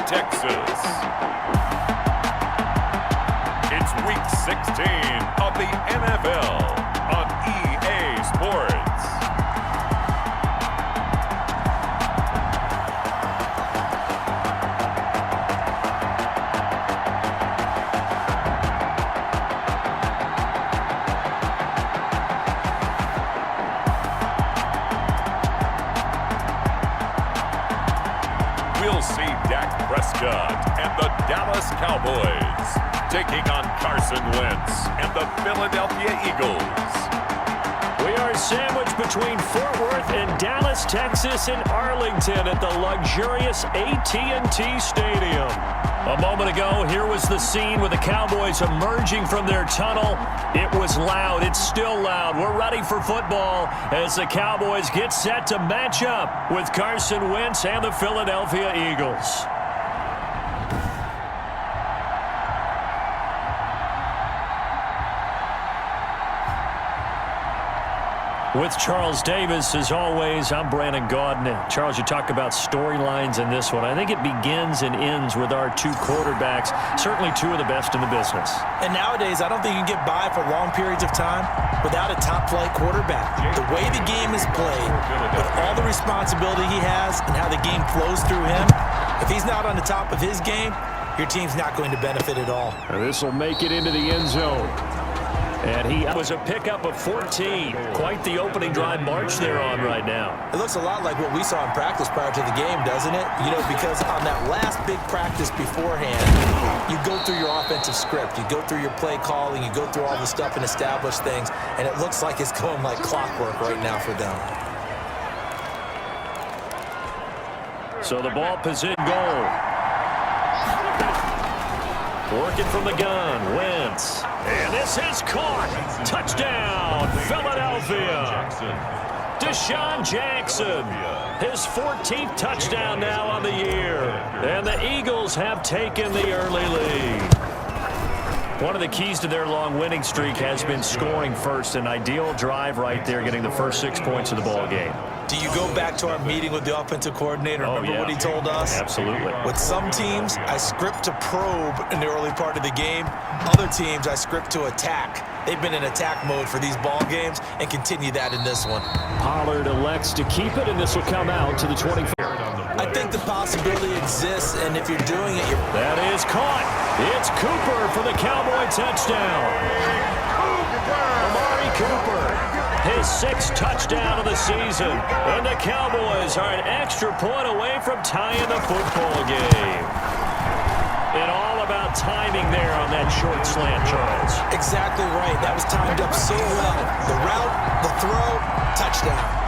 Texas. It's Week 16 of the NFL on EA Sports. We'll see Dak Prescott and the Dallas Cowboys taking on Carson Wentz and the Philadelphia Eagles. We are sandwiched between Fort Worth and Dallas, Texas, and Arlington at the luxurious AT&T Stadium. A moment ago, here was the scene with the Cowboys emerging from their tunnel. It was loud. It's still loud. We're ready for football as the Cowboys get set to match up with Carson Wentz and the Philadelphia Eagles. With Charles Davis, as always, I'm Brandon Gaudin. Charles, you talk about storylines in this one. I think it begins and ends with our two quarterbacks, certainly two of the best in the business. And nowadays, I don't think you can get by for long periods of time without a top-flight quarterback. The way the game is played, with all the responsibility he has and how the game flows through him, if he's not on the top of his game, your team's not going to benefit at all. This will make it into the end zone. And he was a pickup of 14. Quite the opening drive march they're on right now. It looks a lot like what we saw in practice prior to the game, doesn't it? You know, because on that last big practice beforehand, you go through your offensive script. You go through your play calling. You go through all the stuff and establish things. And it looks like it's going like clockwork right now for them. So the ball position goal. Working from the gun, Wentz. And this is caught. Touchdown, Philadelphia. Deshaun Jackson, his 14th touchdown now on the year. And the Eagles have taken the early lead. One of the keys to their long winning streak has been scoring first. An ideal drive right there, getting the first 6 points of the ball game. Do you go back to our meeting with the offensive coordinator? Remember what he told us? Absolutely. With some teams, I script to probe in the early part of the game. Other teams, I script to attack. They've been in attack mode for these ball games and continue that in this one. Pollard elects to keep it, and this will come out to the 24. I think the possibility exists, and if you're doing it, That is caught. It's Cooper for the Cowboy touchdown. Amari Cooper, his 6th touchdown of the season. And the Cowboys are an extra point away from tying the football game. And all about timing there on that short slant, Charles. Exactly right. That was timed up so well. The route, the throw, touchdown.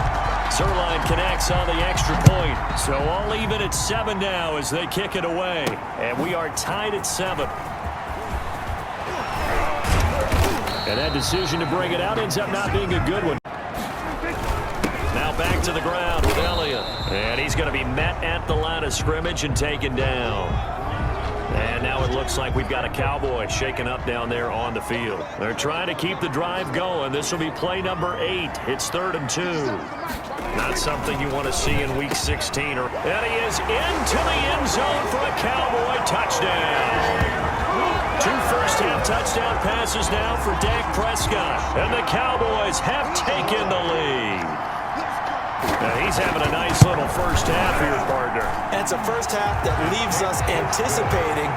Zerline connects on the extra point. So all even at 7 now as they kick it away. And we are tied at 7. And that decision to bring it out ends up not being a good one. Now back to the ground with Elliott. And he's going to be met at the line of scrimmage and taken down. And now it looks like we've got a Cowboy shaken up down there on the field. They're trying to keep the drive going. This will be play number 8. It's 3rd and 2. Not something you want to see in Week 16. And he is into the end zone for a Cowboy touchdown. 2 first-half touchdown passes now for Dak Prescott. And the Cowboys have taken the lead. Now he's having a nice little first half here, partner. And it's a first half that leaves us anticipating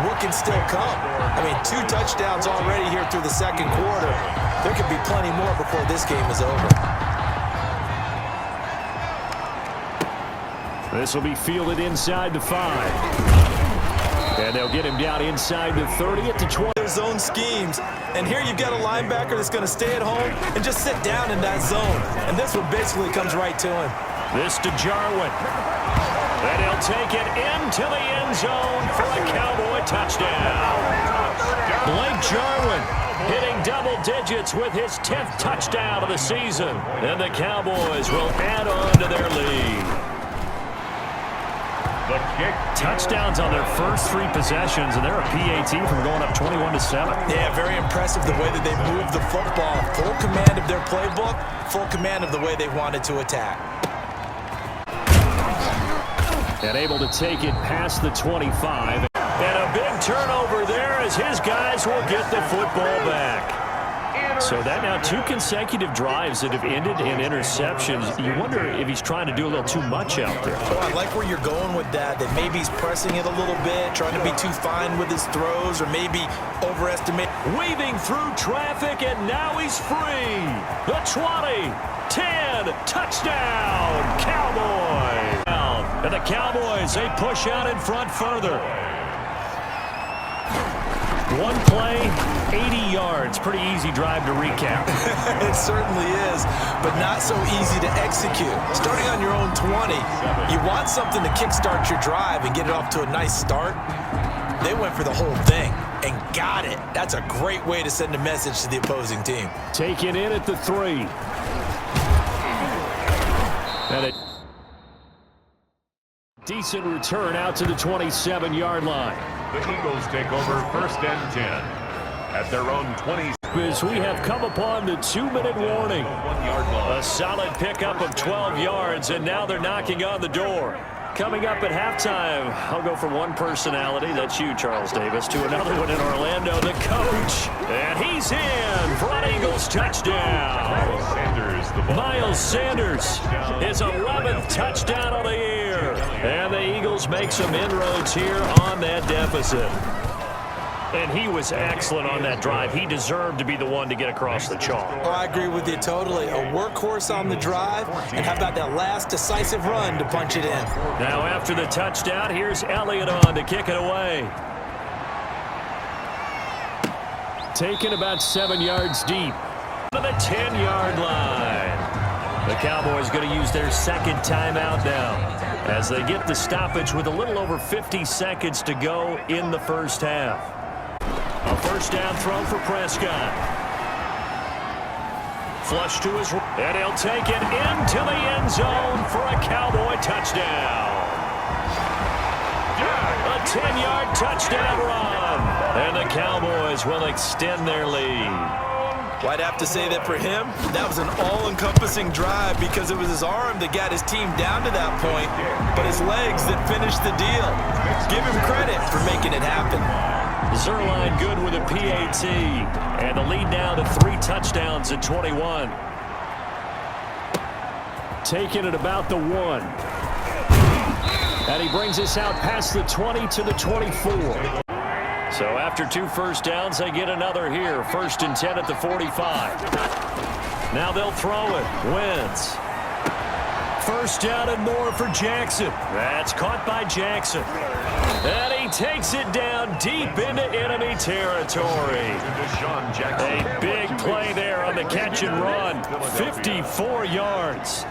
what can still come. I mean, 2 touchdowns already here through the second quarter. There could be plenty more before this game is over. This will be fielded inside the 5. And they'll get him down inside the 30 at the 20. Their zone schemes. And here you've got a linebacker that's going to stay at home and just sit down in that zone. And this one basically comes right to him. This to Jarwin. And he'll take it into the end zone for a Cowboy touchdown. Blake Jarwin hitting double digits with his 10th touchdown of the season. And the Cowboys will add on to their lead. The kick. Touchdowns on their first 3 possessions, and they're a PAT from going up 21-7. Yeah, very impressive the way that they moved the football. Full command of their playbook, full command of the way they wanted to attack. And able to take it past the 25. And a big turnover there as his guys will get the football back. So that now 2 consecutive drives that have ended in interceptions. You wonder if he's trying to do a little too much out there. Oh, I like where you're going with that maybe he's pressing it a little bit, trying to be too fine with his throws, or maybe overestimate. Weaving through traffic, and now he's free. The 20, 10, touchdown, Cowboys. And the Cowboys, they push out in front further. One play, 80 yards. Pretty easy drive to recap. It certainly is, but not so easy to execute. Starting on your own 20, you want something to kickstart your drive and get it off to a nice start. They went for the whole thing and got it. That's a great way to send a message to the opposing team. Taken in at the 3. And a decent return out to the 27-yard line. The Eagles take over 1st and 10 at their own 20. As we have come upon the 2-minute warning. 1-yard line. A solid pickup of 12 yards, and now they're knocking on the door. Coming up at halftime, I'll go from one personality, that's you, Charles Davis, to another one in Orlando, the coach. And he's in for an Eagles touchdown. Miles Sanders, his 11th touchdown of the year. And the Eagles make some inroads here on that deficit. And he was excellent on that drive. He deserved to be the one to get across the chalk. Oh, I agree with you totally. A workhorse on the drive, and how about that last decisive run to punch it in? Now after the touchdown, here's Elliott on to kick it away. Taken about 7 yards deep to the 10-yard line. The Cowboys going to use their second timeout now as they get the stoppage with a little over 50 seconds to go in the first half. A first down throw for Prescott. Flush to his right, and he'll take it into the end zone for a Cowboy touchdown. A 10-yard touchdown run, and the Cowboys will extend their lead. Well, I'd have to say that for him, that was an all-encompassing drive because it was his arm that got his team down to that point, but his legs that finished the deal. Give him credit for making it happen. Zerline good with a PAT, and the lead now to 3 touchdowns at 21. Taking it about the 1. And he brings us out past the 20 to the 24. So after 2 first downs, they get another here. 1st and 10 at the 45. Now they'll throw it. Wentz. First down and more for Jackson. That's caught by Jackson. And he takes it down deep into enemy territory. A big play there on the catch and run. 54 yards.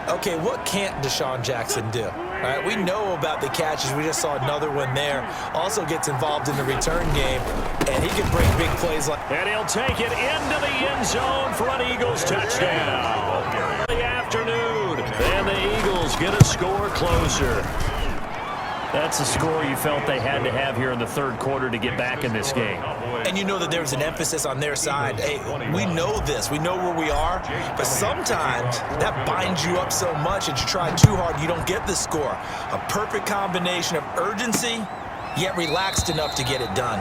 Okay, what can't Deshaun Jackson do? All right, we know about the catches. We just saw another one there. Also gets involved in the return game, and he can break big plays like. And he'll take it into the end zone for an Eagles touchdown. The afternoon, and the Eagles get a score closer. That's a score you felt they had to have here in the 3rd quarter to get back in this game. And you know that there's an emphasis on their side. Hey, we know this. We know where we are. But sometimes that binds you up so much that you try too hard, you don't get the score. A perfect combination of urgency, yet relaxed enough to get it done.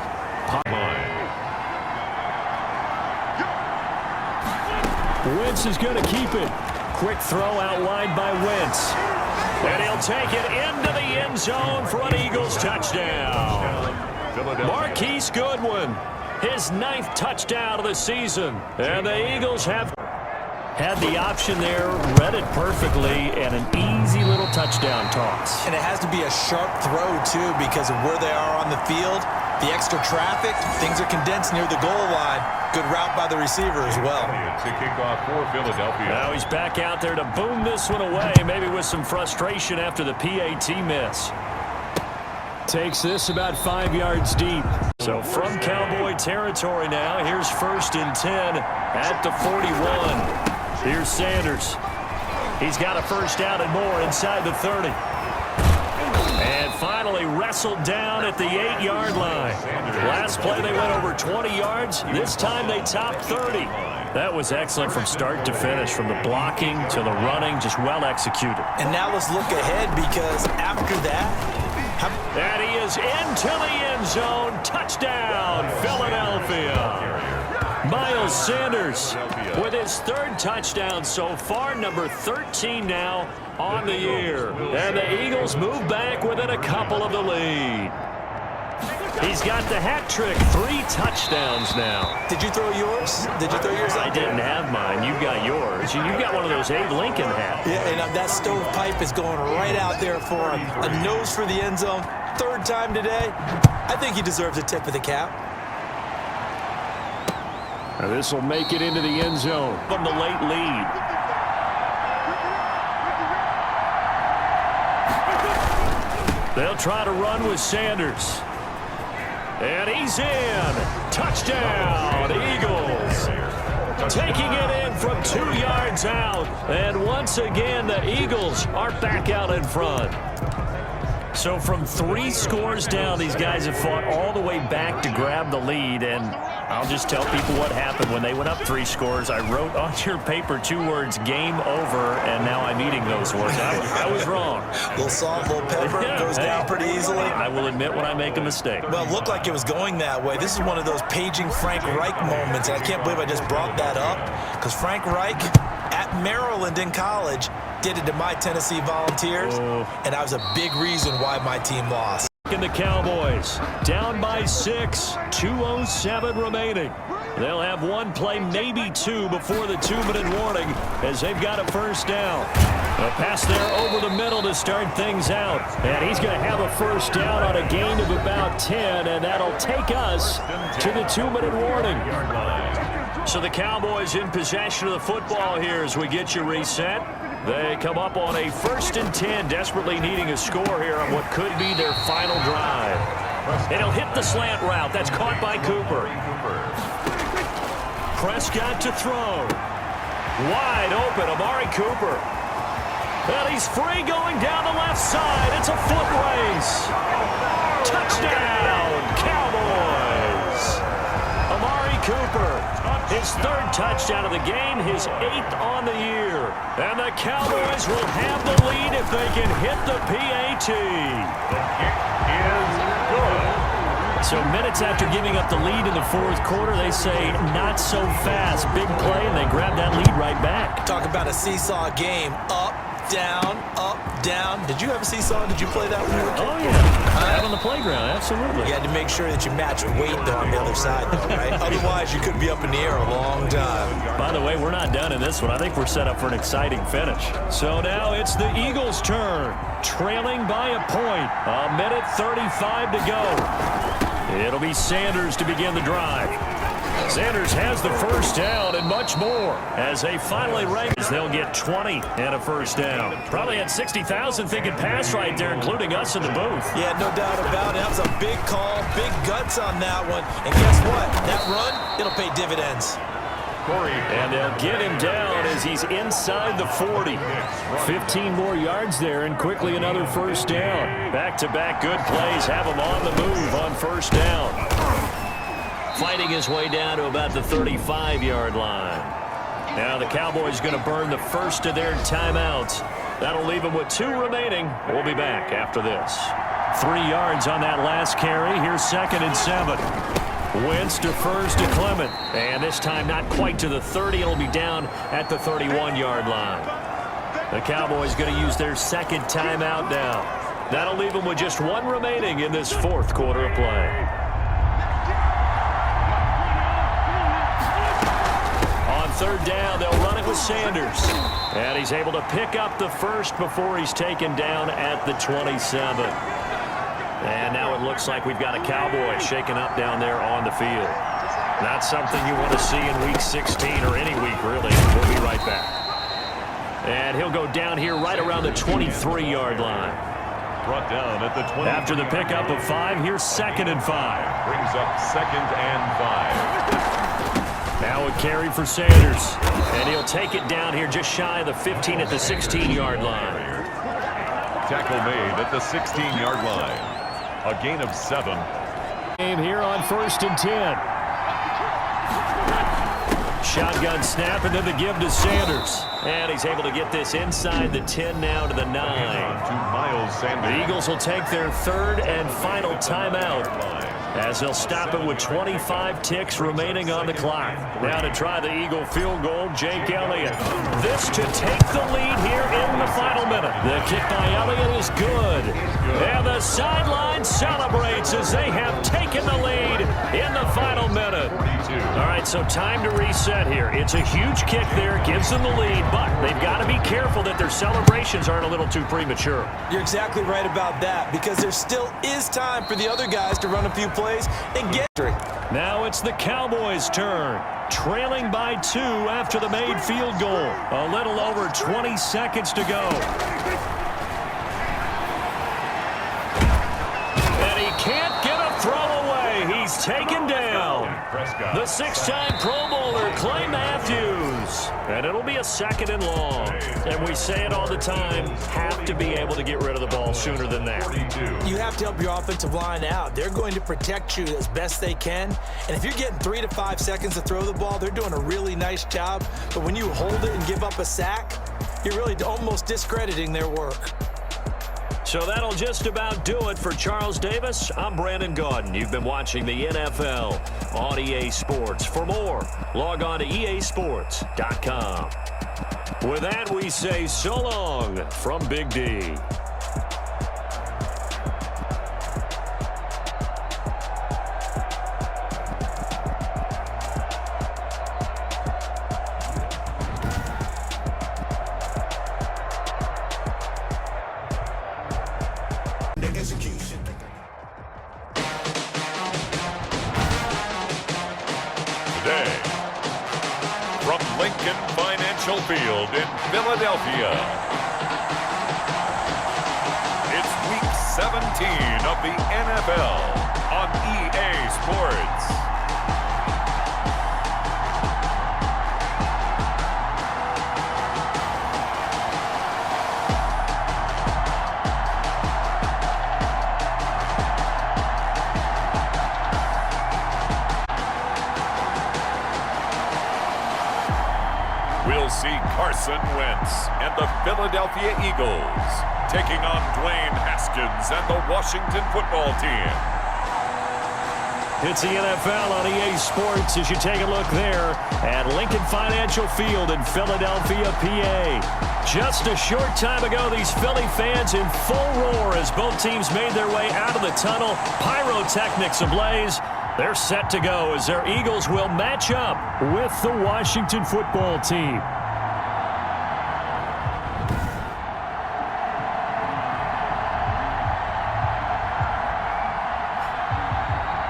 Wentz is going to keep it. Quick throw out wide by Wentz. And he'll take it into the end zone for an Eagles touchdown. Marquise Goodwin, his 9th touchdown of the season. And the Eagles have had the option there, read it perfectly, and an easy little touchdown toss. And it has to be a sharp throw, too, because of where they are on the field. The extra traffic, things are condensed near the goal line. Good route by the receiver as well. To kick off for Philadelphia. Now he's back out there to boom this one away, maybe with some frustration after the PAT miss. Takes this about 5 yards deep. So from Cowboy territory now, here's 1st and 10 at the 41. Here's Sanders. He's got a first down and more inside the 30. And finally, finally wrestled down at the 8-yard line. Last play they went over 20 yards. This time they topped 30. That was excellent from start to finish, from the blocking to the running, just well executed. And now let's look ahead, because after that... And he is into the end zone. Touchdown, Philadelphia. Miles Sanders with his 3rd touchdown so far, number 13 now on the year. And the Eagles move back within a couple of the lead. He's got the hat trick, 3 touchdowns now. Did you throw yours? Did you throw yours out I didn't have mine. You got yours. You've got one of those Abe Lincoln hats. Yeah, and that stovepipe is going right out there for him. A nose for the end zone. 3rd time today. I think he deserves a tip of the cap. Now this will make it into the end zone from the late lead. They'll try to run with Sanders. And he's in. Touchdown, Eagles. Taking it in from 2 yards out. And once again, the Eagles are back out in front. So from 3 scores down, these guys have fought all the way back to grab the lead. And I'll just tell people what happened when they went up 3 scores. I wrote on your paper 2 words, game over, and now I'm eating those words. I was wrong. Little salt, little pepper, goes down pretty easily. I will admit when I make a mistake. Well, it looked like it was going that way. This is one of those paging Frank Reich moments, and I can't believe I just brought that up, because Frank Reich at Maryland in college did it to my Tennessee Volunteers, and that was a big reason why my team lost. And the Cowboys down by 6, 2:07 remaining. They'll have 1 play, maybe 2, before the 2-minute warning, as they've got a first down. A pass there over the middle to start things out. And he's going to have a first down on a gain of about 10, and that'll take us to the 2-minute warning. So the Cowboys in possession of the football here as we get you reset. They come up on a 1st and 10, desperately needing a score here on what could be their final drive. And he'll hit the slant route. That's caught by Cooper. Prescott to throw. Wide open, Amari Cooper. And he's free going down the left side. It's a foot race. Touchdown, Cowboys. Amari Cooper, his 3rd touchdown of the game, his 8th on the year. And the Cowboys will have the lead if they can hit the PAT. So minutes after giving up the lead in the 4th quarter, they say not so fast. Big play, and they grab that lead right back. Talk about a seesaw game. Up, down, up, down. Did you have a seesaw? Did you play that when you were a kid? Oh, yeah. Out on the playground, absolutely. You had to make sure that you matched weight, though, on the other side, though, right? Otherwise, you could be up in the air a long time. By the way, we're not done in this one. I think we're set up for an exciting finish. So now it's the Eagles' turn, trailing by a point. 1:35 to go. It'll be Sanders to begin the drive. Sanders has the first down and much more. As they finally raise, they'll get 20 and a first down. Probably had 60,000 thinking pass right there, including us in the booth. Yeah, no doubt about it. That was a big call, big guts on that one. And guess what? That run, it'll pay dividends. And they'll get him down as he's inside the 40. 15 more yards there, and quickly another first down. Back-to-back good plays have him on the move on first down. Fighting his way down to about the 35-yard line. Now the Cowboys going to burn the first of their timeouts. That'll leave them with 2 remaining. We'll be back after this. 3 yards on that last carry. Here's 2nd and 7. Wentz defers to Clement. And this time not quite to the 30. It'll be down at the 31-yard line. The Cowboys going to use their 2nd timeout now. That'll leave them with just 1 remaining in this 4th quarter of play. On 3rd down, they'll run it with Sanders. And he's able to pick up the first before he's taken down at the 27. And now it looks like we've got a Cowboy shaken up down there on the field. Not something you want to see in Week 16 or any week, really. We'll be right back. And he'll go down here right around the 23-yard line. Brought down at the 20. After the pickup of 5, here's 2nd and 5. Brings up 2nd and 5. Now a carry for Sanders. And he'll take it down here just shy of the 15 at the 16-yard line. Tackle made at the 16-yard line. A gain of 7. Game here on 1st and 10. Shotgun snap and then the give to Sanders. And he's able to get this inside the 10 now to the 9. To Miles Sanders. The Eagles will take their 3rd and final timeout as they'll stop it with 25 ticks remaining on the clock. Now to try the Eagle field goal, Jake Elliott. This to take the lead here in the final minute. The kick by Elliott is good. And the sideline celebrates as they have taken the lead in the final minute. All right, so time to reset here. It's a huge kick there, gives them the lead, but they've got to be careful that their celebrations aren't a little too premature. You're exactly right about that, because there still is time for the other guys to run a few plays and get victory. Now it's the Cowboys' turn, trailing by 2 after the made field goal. A little over 20 seconds to go. And he can't get a throw away. He's taken down. The 6-time Pro Bowler, Clay Matthews. And it'll be a 2nd and long. And we say it all the time, have to be able to get rid of the ball sooner than that. You have to help your offensive line out. They're going to protect you as best they can. And if you're getting 3 to 5 seconds to throw the ball, they're doing a really nice job. But when you hold it and give up a sack, you're really almost discrediting their work. So that'll just about do it for Charles Davis. I'm Brandon Gaudin. You've been watching the NFL on EA Sports. For more, log on to easports.com. With that, we say so long from Big D. Today, from Lincoln Financial Field in Philadelphia, it's Week 17 of the NFL on EA Sports. We'll see Carson Wentz and the Philadelphia Eagles taking on Dwayne Haskins and the Washington football team. It's the NFL on EA Sports as you take a look there at Lincoln Financial Field in Philadelphia, PA. Just a short time ago, these Philly fans in full roar as both teams made their way out of the tunnel. Pyrotechnics ablaze. They're set to go as their Eagles will match up with the Washington football team.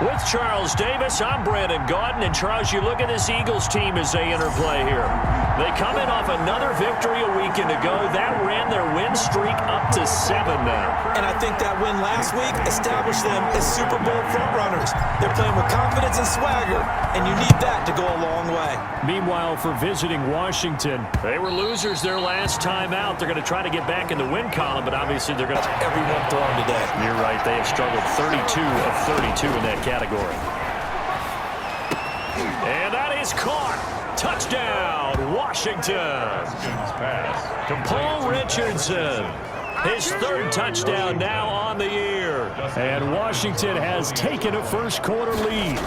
With Charles Davis, I'm Brandon Gaudin. And Charles, you look at this Eagles team as they interplay here. They come in off another victory a weekend ago. That ran their win streak up to 7 now. And I think that win last week established them as Super Bowl frontrunners. They're playing with confidence and swagger, and you need that to go a long way. Meanwhile, for visiting Washington, they were losers their last time out. They're going to try to get back in the win column, but obviously they're going to... Everyone thrown today. You're right. They have struggled 32 of 32 in that category. And that is caught. Touchdown, Washington. Paul Richardson. His 3rd touchdown now on the year. And Washington has taken a first-quarter lead.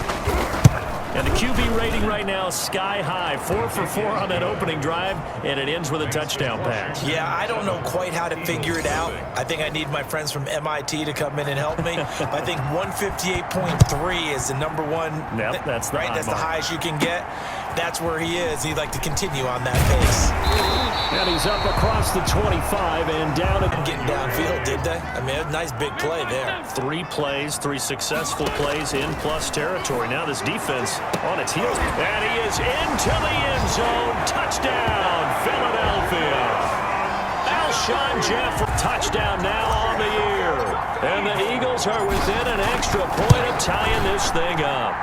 And the QB rating right now, sky high. 4 for 4 on that opening drive, and it ends with a touchdown pass. Yeah, I don't know quite how to figure it out. I think I need my friends from MIT to come in and help me. But I think 158.3 is the number one. Yep, that's the right. That's the mark. highest you can get. That's where he is. He'd like to continue on that pace. And he's up across the 25 and down. Getting downfield, did they? I mean, a nice big play there. 3 plays, 3 successful plays in plus territory. Now this defense on its heels. And he is into the end zone. Touchdown, Philadelphia. Alshon Jeffrey. Touchdown now on the year. And the Eagles are within an extra point of tying this thing up.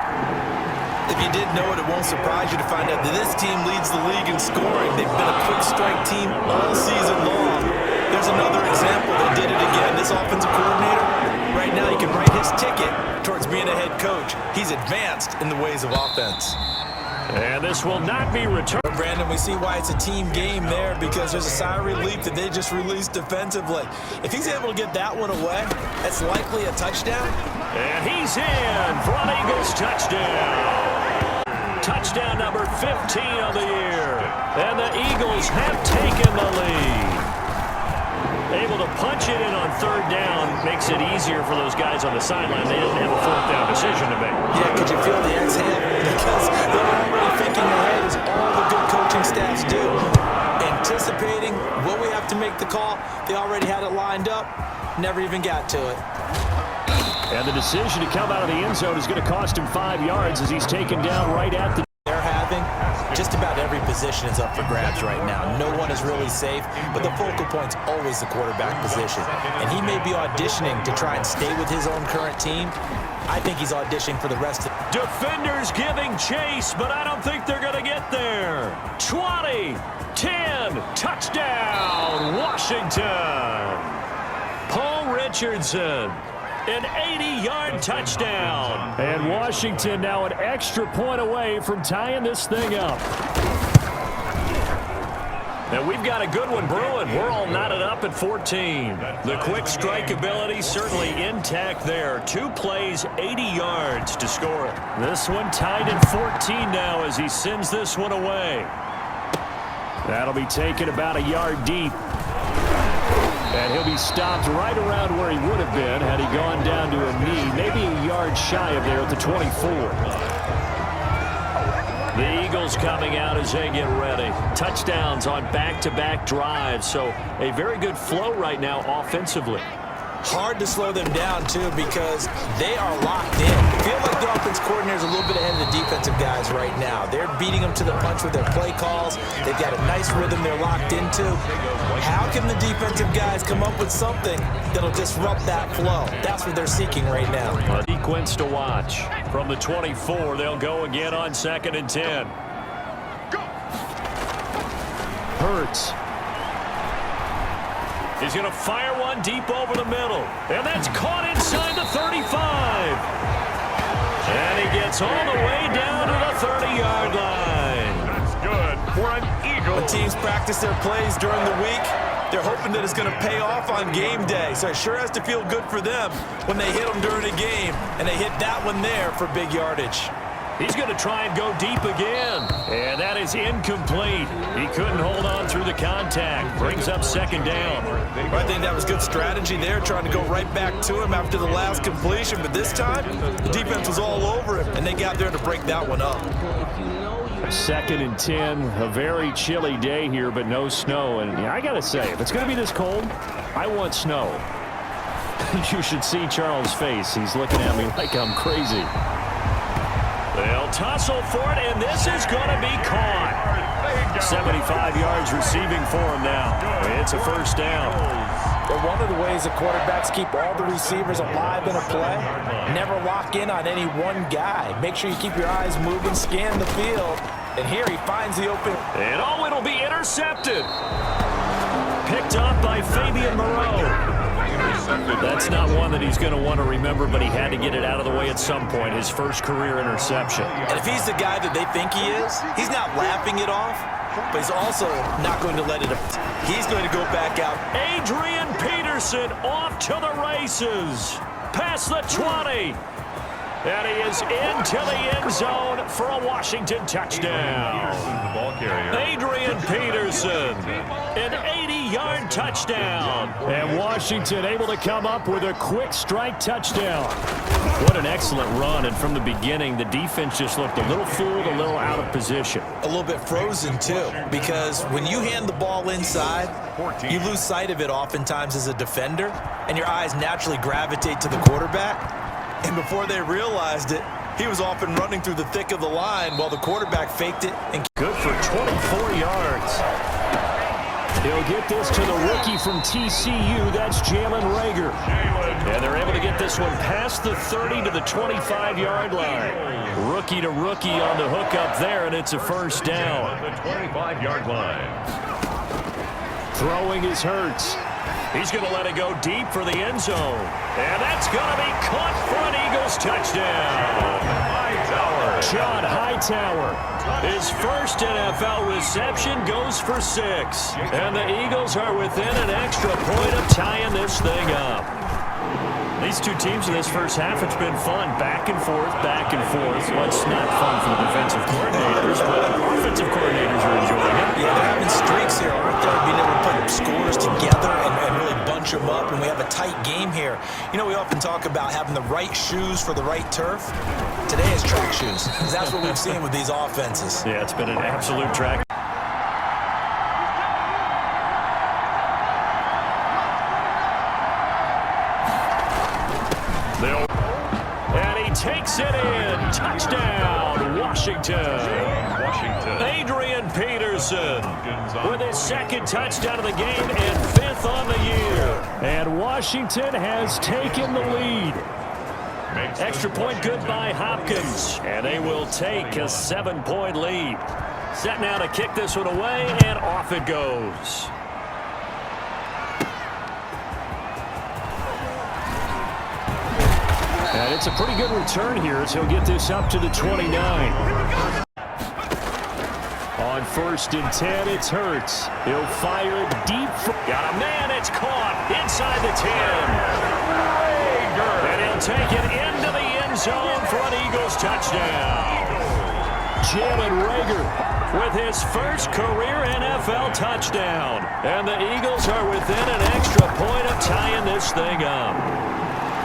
If you didn't know it, it won't surprise you to find out that this team leads the league in scoring. They've been a quick strike team all season long. There's another example. They did it again. This offensive coordinator, Right now, you can write his ticket towards being a head coach. He's advanced in the ways of offense. And this will not be returned. Brandon, we see why it's a team game there, because there's a sigh of relief that they just released defensively. If he's able to get that one away, that's likely a touchdown. And he's in for an Eagles touchdown. Touchdown number 15 of the year. And the Eagles have taken the lead. Able to punch it in on third down makes it easier for those guys on the sideline. They didn't have a fourth down decision to make. Yeah, could you feel the exhale? Because they're already thinking ahead, as all the good coaching staffs do. Anticipating, will we have to make the call? They already had it lined up, never even got to it. And the decision to come out of the end zone is going to cost him 5 yards as he's taken down right at the... They're having just about every position is up for grabs right now. No one is really safe, but the focal point's always the quarterback position. And he may be auditioning to try and stay with his own current team. I think he's auditioning for the rest of... Defenders giving chase, but I don't think they're going to get there. 20, 10, touchdown, Washington. Paul Richardson. An 80-yard touchdown. And Washington now an extra point away from tying this thing up. And we've got a good one brewing. We're all knotted up at 14. The quick strike ability certainly intact there. 2 plays, 80 yards to score it. This one tied at 14 now as he sends this one away. That'll be taken about a yard deep. And he'll be stopped right around where he would have been had he gone down to a knee, maybe a yard shy of there at the 24. The Eagles coming out as they get ready. Touchdowns on back-to-back drives, so a very good flow right now offensively. Hard to slow them down, too, because they are locked in. I feel like the offense coordinator is a little bit ahead of the defensive guys right now. They're beating them to the punch with their play calls. They've got a nice rhythm they're locked into. How can the defensive guys come up with something that'll disrupt that flow? That's what they're seeking right now. A sequence to watch. From the 24, they'll go again on 2nd and 10. Hurts. He's going to fire one deep over the middle. And that's caught inside the 35. And he gets all the way down to the 30-yard line. That's good for an Eagle. When teams practice their plays during the week, they're hoping that it's going to pay off on game day. So it sure has to feel good for them when they hit them during a game. And they hit that one there for big yardage. He's going to try and go deep again. And that is incomplete. He couldn't hold on through the contact. Brings up 2nd down. Well, I think that was good strategy there, trying to go right back to him after the last completion. But this time, the defense was all over him, and they got there to break that one up. 2nd and 10, a very chilly day here, but no snow. And I got to say, if it's going to be this cold, I want snow. You should see Charles' face. He's looking at me like I'm crazy. They'll tussle for it, and this is going to be caught. 75 yards receiving for him now. It's a first down. But one of the ways the quarterbacks keep all the receivers alive in a play, never lock in on any one guy. Make sure you keep your eyes moving, scan the field. And here he finds the open. And oh, it'll be intercepted. Picked up by Fabian Moreau. That's not one that he's going to want to remember, but he had to get it out of the way at some point. His first career interception. And if he's the guy that they think he is, he's not laughing it off, but he's also not going to let it. He's going to go back out. Adrian Peterson off to the races. Past the 20. And he is into the end zone for a Washington touchdown. Adrian Peterson, an 80-yard touchdown. And Washington able to come up with a quick strike touchdown. What an excellent run. And from the beginning, the defense just looked a little fooled, a little out of position. A little bit frozen, too, because when you hand the ball inside, you lose sight of it oftentimes as a defender, and your eyes naturally gravitate to the quarterback. And before they realized it, he was off and running through the thick of the line while the quarterback faked it. And good for 24 yards. He'll get this to the rookie from TCU. That's Jalen Reagor. And they're able to get this one past the 30 to the 25-yard line. Rookie to rookie on the hook up there, and it's a first down. The 25-yard line. Throwing is Hurts. He's going to let it go deep for the end zone. And that's going to be caught for an Eagles touchdown. John Hightower. His first NFL reception goes for 6. And the Eagles are within an extra point of tying this thing up. These two teams in this first half, it's been fun. Back and forth, back and forth. Well, it's not fun for the defensive coordinators, but offensive coordinators are enjoying it. Yeah, they're having streaks here, aren't they? Being able to put scores together and really bunch them up, and we have a tight game here. You know, we often talk about having the right shoes for the right turf. Today is track shoes, because that's what we've seen with these offenses. Yeah, it's been an absolute track. And he takes it in. Touchdown, Washington. Adrian Peterson with his second touchdown of the game and 5th on the year. And Washington has taken the lead. Extra point good by Hopkins. And they will take a 7-point lead. Set now to kick this one away, and off it goes. And it's a pretty good return here as he'll get this up to the 29. On 1st and 10, it's Hurts. He'll fire it deep. Got a man, it's caught inside the 10. And he'll take it into the end zone for an Eagles touchdown. Jalen Reagor with his first career NFL touchdown. And the Eagles are within an extra point of tying this thing up.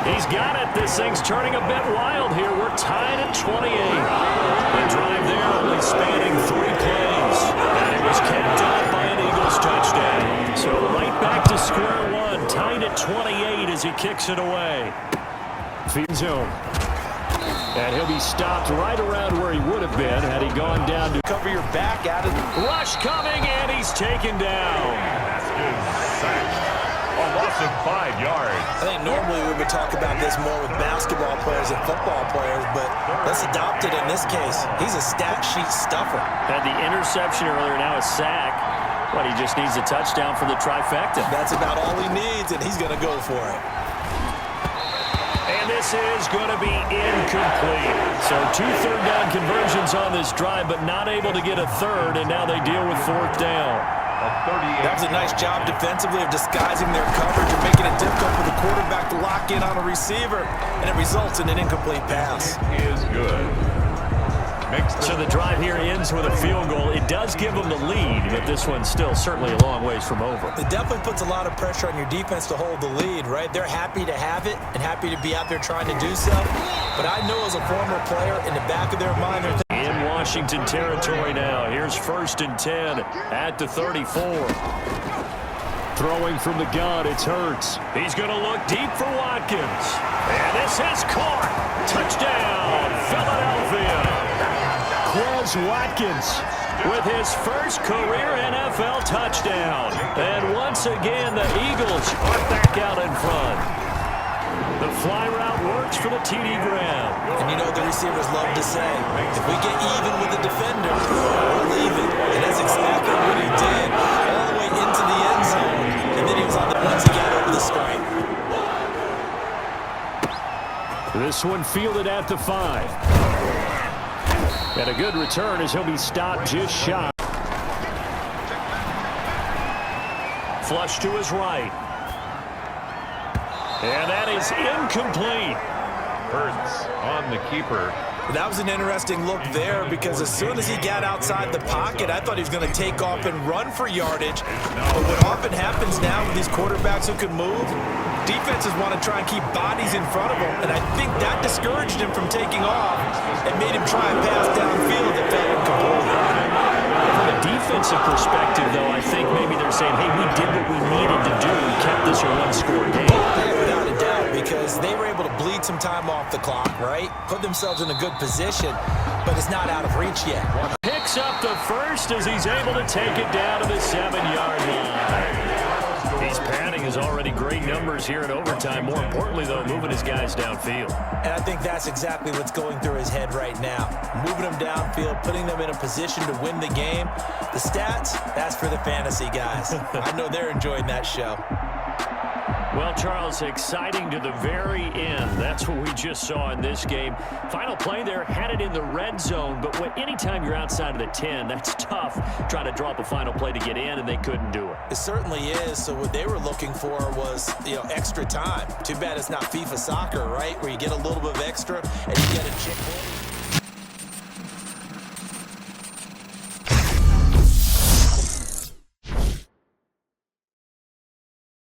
He's got it. This thing's turning a bit wild here. We're tied at 28. The drive there only spanning 3 plays. And it was capped off by an Eagles touchdown. So right back to square one. Tied at 28 as he kicks it away. Field zone. And he'll be stopped right around where he would have been had he gone down to Cover your back out of the rush coming, and he's taken down. A loss of 5 yards. I think normally we would talk about this more with basketball players and football players, but let's adopt it in this case. He's a stat sheet stuffer. Had the interception earlier, now a sack. But he just needs a touchdown for the trifecta. That's about all he needs, and he's going to go for it. And this is going to be incomplete. So 2 third-down conversions on this drive, but not able to get a third, and now they deal with 4th down. That was a nice job defensively of disguising their coverage and making it difficult for the quarterback to lock in on a receiver, and it results in an incomplete pass. Is good. So the drive here ends with a field goal. It does give them the lead, but this one's still certainly a long ways from over. It definitely puts a lot of pressure on your defense to hold the lead, right? They're happy to have it and happy to be out there trying to do so. But I know as a former player, in the back of their mind, they're in Washington territory now. Here's 1st and 10 at the 34. Throwing from the gun, it's Hurts. He's going to look deep for Watkins. And this is caught. Touchdown, Philadelphia. Quez Watkins with his first career NFL touchdown. And once again, the Eagles are back out in front. The fly route works for the TD Graham. And you know the receivers love to say, if we get even with the defender, we're leaving. And that's exactly what he did, all the way into the end zone. And then he was on the once again over the stripe. This one fielded at the 5. And a good return as he'll be stopped just shy. Flush to his right. And that is incomplete. Hurts on the keeper. That was an interesting look there because as soon as he got outside the pocket, I thought he was going to take off and run for yardage. But what often happens now with these quarterbacks who can move, defenses want to try and keep bodies in front of him. And I think that discouraged him from taking off and made him try and pass downfield that fell incomplete. From a defensive perspective, though, I think maybe they're saying, hey, we did what we needed to do. We kept this a one-score game. Without a doubt, because they were able to bleed some time off the clock, right? Put themselves in a good position, but it's not out of reach yet. Picks up the first as he's able to take it down to the 7-yard line. He's padding his already great numbers here in overtime. More importantly, though, moving his guys downfield. And I think that's exactly what's going through his head right now. Moving them downfield, putting them in a position to win the game. The stats, that's for the fantasy guys. I know they're enjoying that show. Well, Charles, exciting to the very end. That's what we just saw in this game. Final play there, had it in the red zone, but anytime you're outside of the 10, that's tough. Trying to draw up a final play to get in, and they couldn't do it. It certainly is. So what they were looking for was, extra time. Too bad it's not FIFA soccer, right, where you get a little bit of extra and you get a chip.